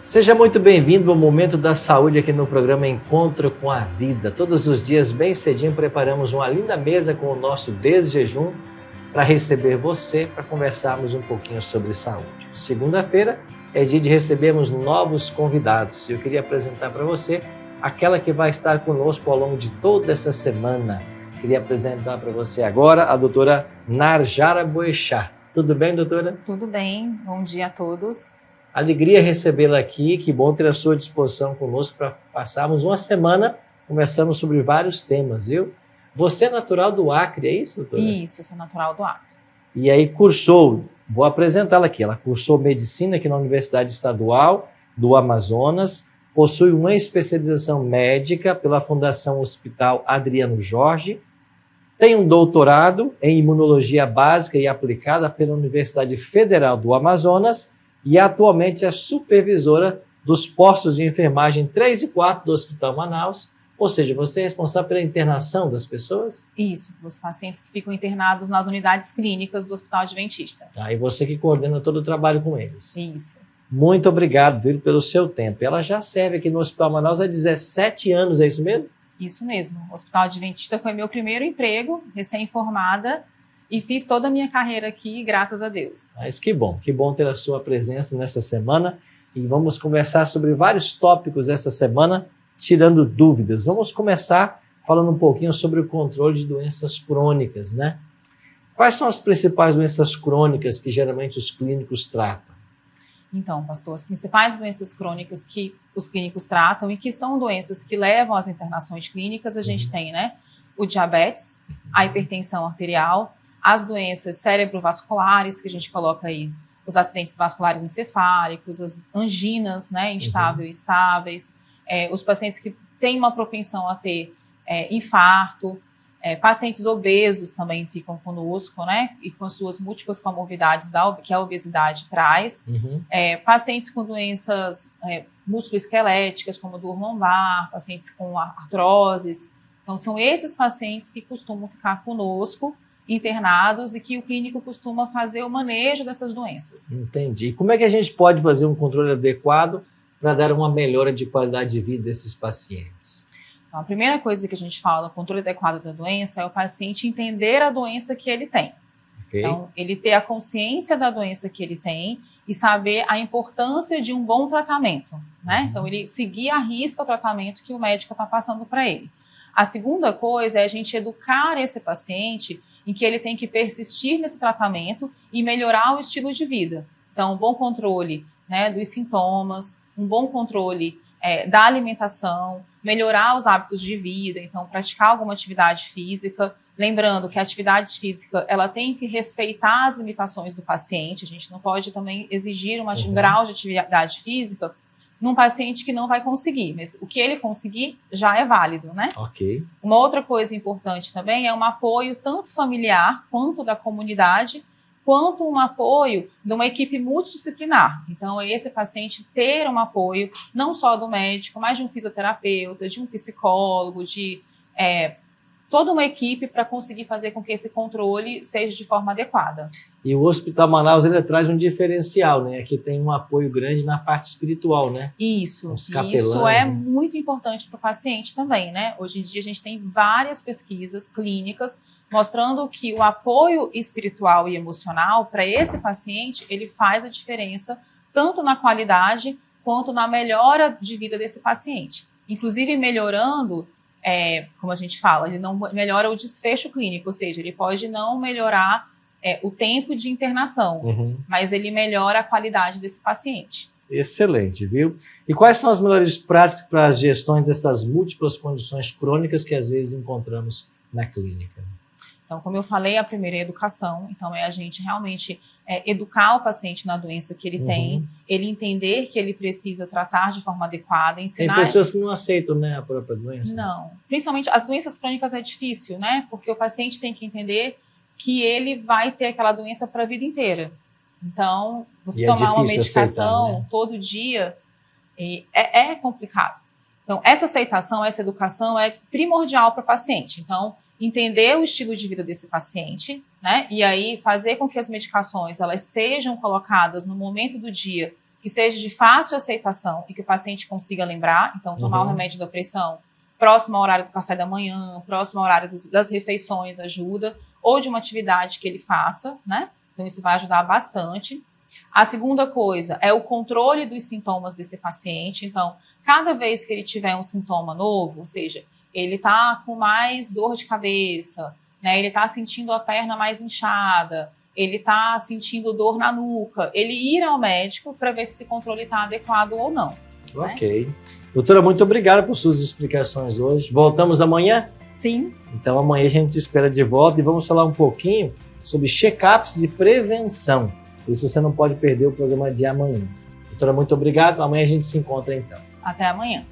Seja muito bem-vindo ao Momento da Saúde aqui no programa Encontro com a Vida. Todos os dias, bem cedinho, preparamos uma linda mesa com o nosso desjejum para receber você, para conversarmos um pouquinho sobre saúde. Segunda-feira é dia de recebermos novos convidados. Eu queria apresentar para você aquela que vai estar conosco ao longo de toda essa semana. Queria apresentar para você agora a doutora Narjara Boechat. Tudo bem, doutora? Tudo bem, bom dia a todos. Alegria recebê-la aqui, que bom ter a sua disposição conosco para passarmos uma semana conversando sobre vários temas, viu? Você é natural do Acre, é isso, doutora? Isso, eu sou natural do Acre. E aí vou apresentá-la aqui, ela cursou medicina aqui na Universidade Estadual do Amazonas, possui uma especialização médica pela Fundação Hospital Adriano Jorge, tem um doutorado em imunologia básica e aplicada pela Universidade Federal do Amazonas e atualmente é supervisora dos postos de enfermagem 3 e 4 do Hospital Manaus. Ou seja, você é responsável pela internação das pessoas? Isso, dos pacientes que ficam internados nas unidades clínicas do Hospital Adventista. E você que coordena todo o trabalho com eles. Isso. Muito obrigado, viu, pelo seu tempo. Ela já serve aqui no Hospital Manaus há 17 anos, é isso mesmo? Isso mesmo. O Hospital Adventista foi meu primeiro emprego, recém-formada, e fiz toda a minha carreira aqui, graças a Deus. Mas que bom ter a sua presença nessa semana e vamos conversar sobre vários tópicos essa semana, tirando dúvidas. Vamos começar falando um pouquinho sobre o controle de doenças crônicas, né? Quais são as principais doenças crônicas que geralmente os clínicos tratam? Então, pastor, as principais doenças crônicas que os clínicos tratam e que são doenças que levam às internações clínicas, a gente tem, né? O diabetes, a hipertensão arterial, as doenças cerebrovasculares, que a gente coloca aí, os acidentes vasculares encefálicos, as anginas, né, instáveis e estáveis, os pacientes que têm uma propensão a ter infarto, pacientes obesos também ficam conosco, né, e com suas múltiplas comorbidades que a obesidade traz, pacientes com doenças musculoesqueléticas, como dor lombar, pacientes com artroses. Então, são esses pacientes que costumam ficar conosco, internados, e que o clínico costuma fazer o manejo dessas doenças. Entendi. E como é que a gente pode fazer um controle adequado para dar uma melhora de qualidade de vida desses pacientes? Então, a primeira coisa que a gente fala, o controle adequado da doença, é o paciente entender a doença que ele tem. Okay. Então, ele ter a consciência da doença que ele tem e saber a importância de um bom tratamento, né? Então, ele seguir à risca o tratamento que o médico está passando para ele. A segunda coisa é a gente educar esse paciente em que ele tem que persistir nesse tratamento e melhorar o estilo de vida. Então, um bom controle, né, dos sintomas, um bom controle da alimentação, melhorar os hábitos de vida, então praticar alguma atividade física. Lembrando que a atividade física ela tem que respeitar as limitações do paciente, a gente não pode também exigir um grau de atividade física num paciente que não vai conseguir, mas o que ele conseguir já é válido, né? Ok. Uma outra coisa importante também é um apoio tanto familiar quanto da comunidade, quanto um apoio de uma equipe multidisciplinar. Então, é esse paciente ter um apoio não só do médico, mas de um fisioterapeuta, de um psicólogo, de toda uma equipe para conseguir fazer com que esse controle seja de forma adequada. E o Hospital Manaus, ele traz um diferencial, né? Aqui tem um apoio grande na parte espiritual, né? Isso. Os capelães, isso é né? muito importante para o paciente também, né? Hoje em dia a gente tem várias pesquisas clínicas mostrando que o apoio espiritual e emocional para esse paciente, ele faz a diferença tanto na qualidade quanto na melhora de vida desse paciente. Inclusive melhorando, como a gente fala, ele não melhora o desfecho clínico, ou seja, ele pode não melhorar o tempo de internação, mas ele melhora a qualidade desse paciente. Excelente, viu? E quais são as melhores práticas para as gestões dessas múltiplas condições crônicas que às vezes encontramos na clínica? Então, como eu falei, a primeira é a educação. Então, é a gente realmente educar o paciente na doença que ele tem, ele entender que ele precisa tratar de forma adequada, ensinar... Tem pessoas que não aceitam, né, a própria doença. Não. Principalmente as doenças crônicas é difícil, né? Porque o paciente tem que entender que ele vai ter aquela doença para a vida inteira. Então, você tomar uma medicação aceitar, né? Todo dia é complicado. Então, essa aceitação, essa educação é primordial para o paciente. Então, entender o estilo de vida desse paciente, né? E aí fazer com que as medicações elas sejam colocadas no momento do dia que seja de fácil aceitação e que o paciente consiga lembrar. Então, tomar o remédio da pressão próximo ao horário do café da manhã, próximo ao horário das refeições ajuda, ou de uma atividade que ele faça, né? Então, isso vai ajudar bastante. A segunda coisa é o controle dos sintomas desse paciente. Então, cada vez que ele tiver um sintoma novo, ou seja, ele está com mais dor de cabeça, né? Ele está sentindo a perna mais inchada, ele está sentindo dor na nuca, ele ir ao médico para ver se esse controle está adequado ou não. Ok. Né? Doutora, muito obrigada por suas explicações hoje. Voltamos amanhã? Sim. Então amanhã a gente te espera de volta e vamos falar um pouquinho sobre check-ups e prevenção. Por isso você não pode perder o programa de amanhã. Doutora, muito obrigado. Amanhã a gente se encontra então. Até amanhã.